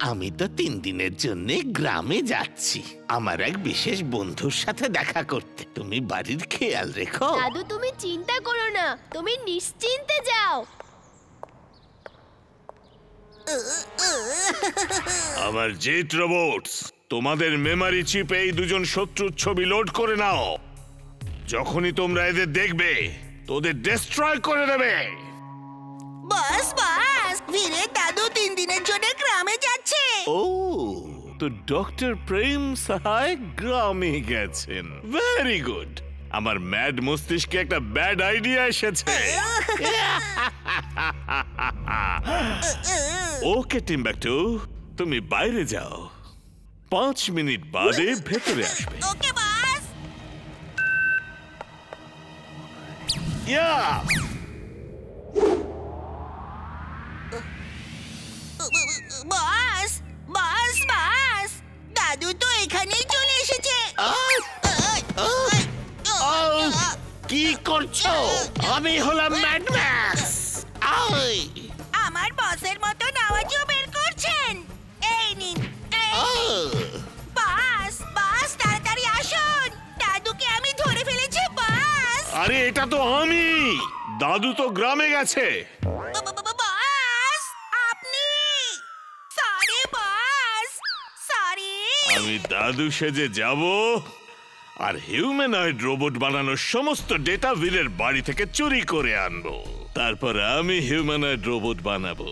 আমি তো 3 দিনের জন্য গ্রামে যাচ্ছি আমার এক বিশেষ বন্ধুর সাথে দেখা করতে। তুমি বাড়ির খেয়াল রেখো। দাদু তুমি চিন্তা করো না, তুমি নিশ্চিন্তে যাও। আমার জেট রোবটস, তোমাদের মেমরি চিপে এই দুজন শত্রুর ছবি লোড করে নাও। যখনই তোমরা এদের দেখবে তোদের ডিস্ট্রয় করে দেবে। বাস বাস, বীরের দাদু 3 দিনের জন্য গ্রামে যাচ্ছে। ও, তো ডক্টর প্রেম সাহায় গ্রামে গেছেন। Very good. আমার ম্যাড মস্তিষ্কে একটা ব্যাড আইডিয়া এসেছে। ওকে টিম্বাকটু, তুমি বাইরে যাও, 5 মিনিট বাদে ভেতরে আসবে। ওকে বাস। ইয়া বাস বাস বাস, দাদু তো এখানেই চলে এসেছে। কি করছো? আমি হলাম ম্যাড ম্যাক্স। আমার বসের মতো আওয়াজও বের করছেন। এই নিন, বাস বাস, তাড়াতাড়ি আসুন, দাদুকে আমি ধরে ফেলেছি বাস। আরে এটা তো আমি। দাদু তো গ্রামে গেছে। বাস আপনি? সরি বাস, সরি। আমি দাদু সেজে যাব আর হিউম্যানয়েড রোবট বানানোর সমস্ত ডেটা বীরের বাড়ি থেকে চুরি করে আনবো। তারপর আমি হিউম্যানয়েড রোবট বানাবো।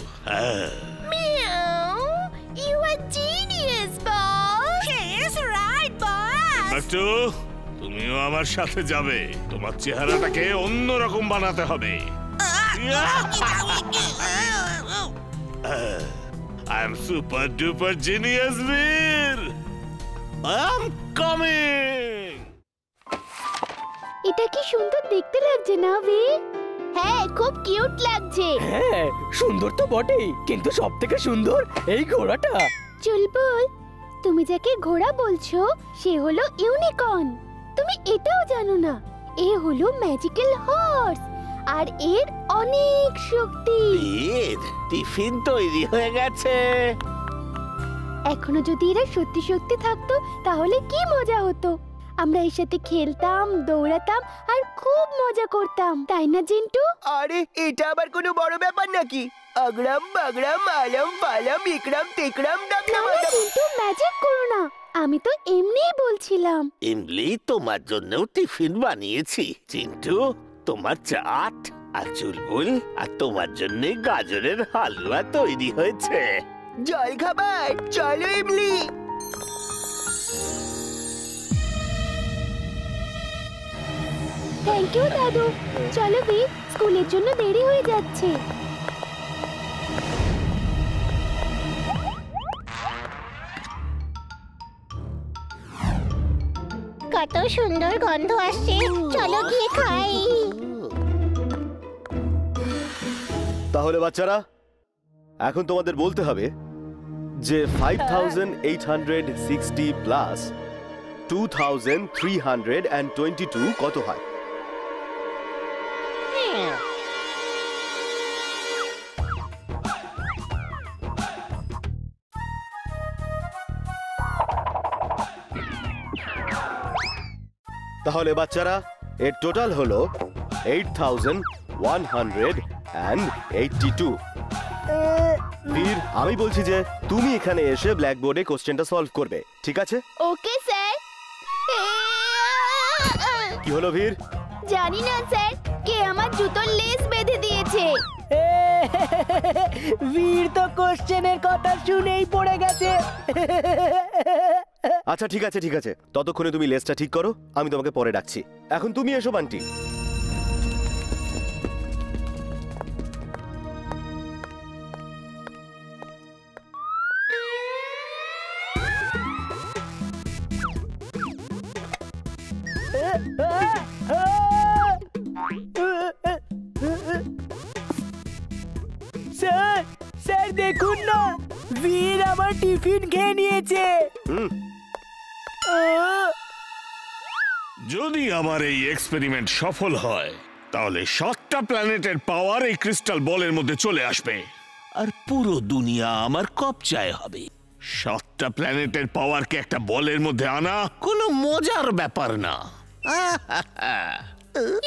মিয়াও, you are genius boss. Yes right boss. Bachchu, তুমিও আমার সাথে যাবে। তোমার চেহারাটাকে অন্যরকম বানাতে হবে। I am super duper genius বীর। I am coming. এটা কি সুন্দর দেখতে লাগছে না বীর? হ্যাঁ, খুব কিউট লাগছে। হ্যাঁ, সুন্দর তো বটেই, কিন্তু সবথেকে সুন্দর এই ঘোড়াটা। চুলবুল, তুমি যাকে ঘোড়া বলছো সে হলো ইউনিকর্ন। তুমি এটাও জানো না, এ হলো ম্যাজিক্যাল হর্স আর এর অনেক শক্তি। বীর, টিফিন তৈরি হয়ে গেছে। এখনো যদি এরা সত্যি সত্যি থাকতো তাহলে কি মজা হতো। আমরা এর সাথে খেলতাম, দৌড়াতাম আর খুব মজা করতাম, তাই না জিন্টু? আরে এটা আবার কোনো বড় ব্যাপার নাকি? আগরাম বাগরাম আলম পালাম ইকরাম তিকরাম ডাকলাম। জিন্টু, ম্যাজিক করো না, আমি তো এমনিই বলছিলাম। ইমলি, তোমার জন্যও টিফিন বানিয়েছি। চিন্টু, তোমার চাট, আর চুলবুল আর তোমার জন্য গাজরের হালুয়া তৈরি হয়েছে। জল খাবার, চলো ইমলি। থ্যাংক ইউ দাদু। চলো বীর, স্কুলের জন্য দেরি হয়ে যাচ্ছে। কত সুন্দর গন্ধ আসছে, চলো গিয়ে খাই। তাহলে বাচ্চারা, এখন তোমাদের বলতে হবে যে 5860 প্লাস 2322 কত হয়। তাহলে বাচ্চারা, এর টোটাল হলো 8182। বীর, আমি বলছি যে তুমি এখানে এসে ব্ল্যাকবোর্ডে কোশ্চেনটা সলভ করবে, ঠিক আছে? Okay sir. কি হলো বীর? জানি না স্যার, কে আমার জুতোর লেস বেঁধে দিয়েছে। বীর তো কোশ্চেনের কথা শুনেই পড়ে গেছে। আচ্ছা ঠিক আছে ঠিক আছে, ততক্ষণে তুমি লেসটা ঠিক করো, আমি তোমাকে পরে ডাকছি। এখন তুমি এসো বান্টি। স্যার, স্যার দেখুন না, বীর আমার টিফিন খেয়ে নিয়েছে। যদি আমার এই এক্সপেরিমেন্ট সফল হয় তাহলে 7টা প্ল্যানেটের পাওয়ার এই ক্রিস্টাল বলের মধ্যে চলে আসবে আর পুরো দুনিয়া আমার কবজায় হবে। 7টা প্ল্যানেটের পাওয়ারকে একটা বলের মধ্যে আনা কোনো মজার ব্যাপার না।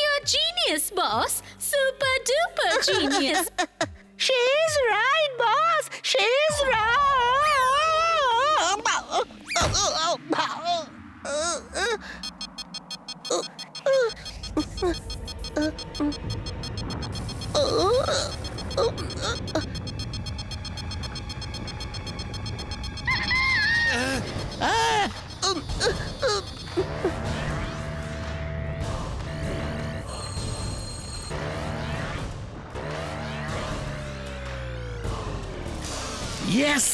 You're genius, boss. Super duper genius. She's right, boss. She's yes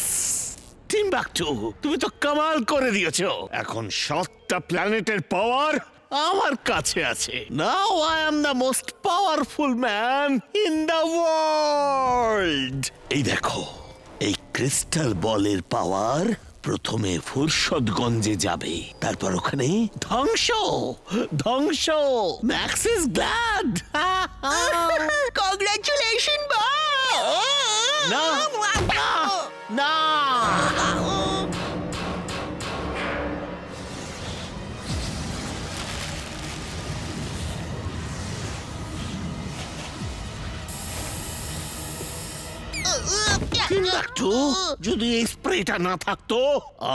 Timbuktu, তুমি তো কামাল করে দিয়েছো। এখন 7টা প্ল্যানেটের পাওয়ার আমার কাছে আছে। Now I am the most powerful man in the world. এই দেখো, এই ক্রিস্টাল বলের পাওয়ার প্রথমে ফুরসতগঞ্জে যাবে, তারপর ওখানে ধ্বংস ধ্বংস। Max is glad. কংগ্রাচুলেশন বস। না না, যদি এই স্প্রেটা না থাকতো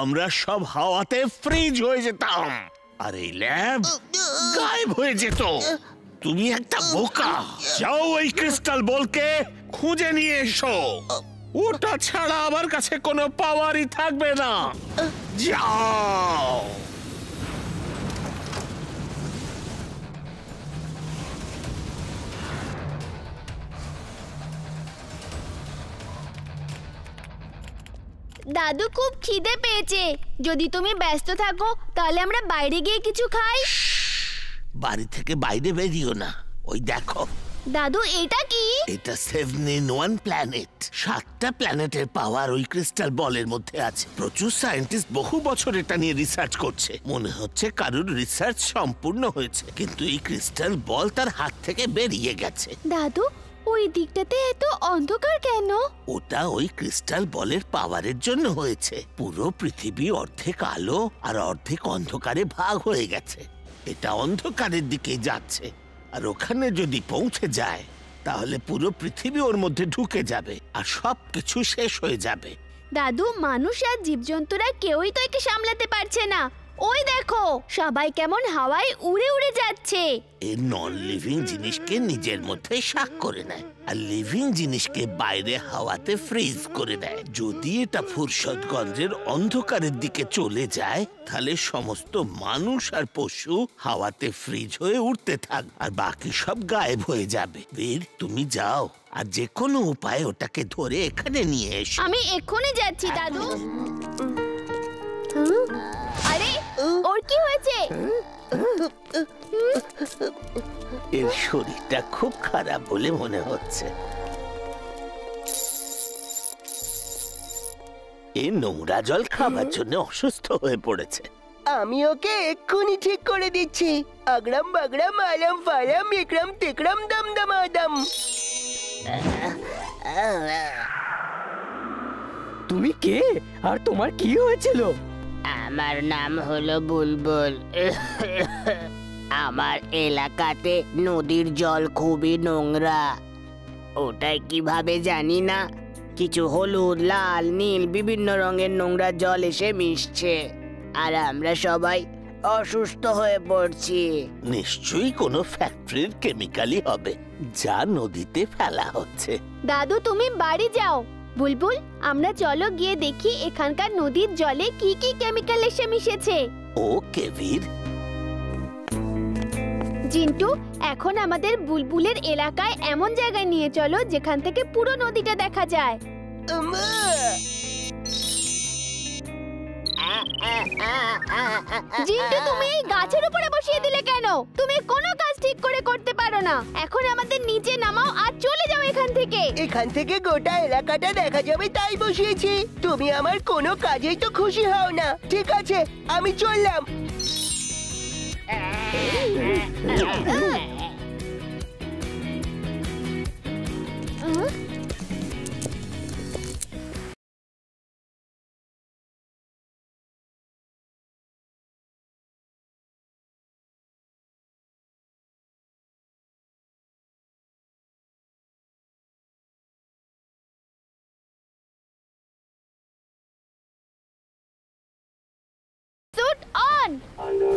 আমরা সব হাওয়াতে ফ্রিজ হয়ে যেতাম আর এই ল্যাব গায়েব হয়ে যেত। তুমি একটা বোকা। যাও এই ক্রিস্টাল বলকে খুঁজে নিয়ে এসো। ওটা ছাড়া আমার কাছে কোনো পাওয়ারই থাকবে না। যাও। দাদু খুব খিদে পেয়েছে, যদি তুমি ব্যস্ত থাকো তাহলে আমরা বাইরে গিয়ে কিছু খাই। বাড়ি থেকে বাইরে বেরিও না। ওই দেখো দাদু, এটা কি? এটা 7-in-1 প্ল্যানেট। 7টা প্ল্যানেটের পাওয়ার ওই ক্রিস্টাল বলের মধ্যে আছে। প্রচুর সায়েন্টিস্ট বহু বছর এটা নিয়ে রিসার্চ করছে। মনে হচ্ছে কারুর রিসার্চ সম্পূর্ণ হয়েছে, কিন্তু এই ক্রিস্টাল বল তার হাত থেকে বেরিয়ে গেছে। দাদু, ওই দিকটাতে এত অন্ধকার কেন? ওটা ওই ক্রিস্টাল বলের পাওয়ারের জন্য হয়েছে। পুরো পৃথিবী অর্ধেক আলো আর অর্ধেক অন্ধকারে ভাগ হয়ে গেছে। এটা অন্ধকারের দিকে যাচ্ছে, আর ওখানে যদি পৌঁছে যায় তাহলে পুরো পৃথিবী ওর মধ্যে ঢুকে যাবে আর সবকিছু শেষ হয়ে যাবে। দাদু, মানুষ আর জীবজন্তুরা কেউই তো একে সামলাতে পারছে না। ওই দেখো, সবাই কেমন হাওয়ায় উড়ে উড়ে যাচ্ছে। এই নন লিভিং জিনিসকে নিজের মধ্যে শাক করে নেয় আর লিভিং জিনিসকে বাইরে হাওয়াতে ফ্রিজ করে দেয়। যদি এটা ফুরসতগঞ্জের অন্ধকারের দিকে চলে যায় তাহলে সমস্ত মানুষ আর পশু হাওয়াতে ফ্রিজ হয়ে উঠতে থাক আর বাকি সব গায়েব হয়ে যাবে। বীর, তুমি যাও আর যে কোনো উপায়ে ওটাকে ধরে এখানে নিয়ে এসো। আমি এক্ষুনি যাচ্ছি দাদু। আরে, ওর কি হয়েছে? এর শরীরটা খুব খারাপ বলে মনে হচ্ছে। এই নোংরা জল খাবার জন্য অসুস্থ হয়ে পড়েছে। আমি ওকে এক্ষুনি ঠিক করে দিচ্ছি। আগড়াম বাগড়াম আলাম ফালাম ইকরাম তিকরাম দম দমাদম। তুমি কে আর তোমার কি হয়েছিল? আমার নাম হলো বুলবুল। আমার এলাকাতে নদীর জল খুবই নোংরা। ওটাই কিভাবে জানি না, কিছু হলুদ, লাল, নীল বিভিন্ন রঙের নোংরা জল এসে মিশছে আর আমরা সবাই অসুস্থ হয়ে পড়ছি। নিশ্চয়ই কোনো ফ্যাক্টরির কেমিক্যালই হবে যা নদীতে ফেলা হচ্ছে। দাদু, তুমি বাড়ি যাও। বুলবুল, আমরা চলো গিয়ে দেখি এখানকার নদীর জলে কি কি কেমিক্যাল এসে মিশেছে। ওকে বীর। জিন্টু, এখন আমাদের বুলবুলের এলাকায় এমন জায়গায় নিয়ে চলো যেখান থেকে পুরো নদীটা দেখা যায়। জিন্টু, তুমি এই গাছের উপরে বসিয়ে দিলে কেন? তুমি কোনো কাজ ঠিক করে করতে পারো না। এখন আমাদের নিচে নামাও আর চলে যাও এখান থেকে। এখান থেকে গোটা এলাকাটা দেখা যাবে তাই বসিয়েছি। তুমি আমার কোনো কাজেই তো খুশি হও না। ঠিক আছে, আমি চললাম। যান।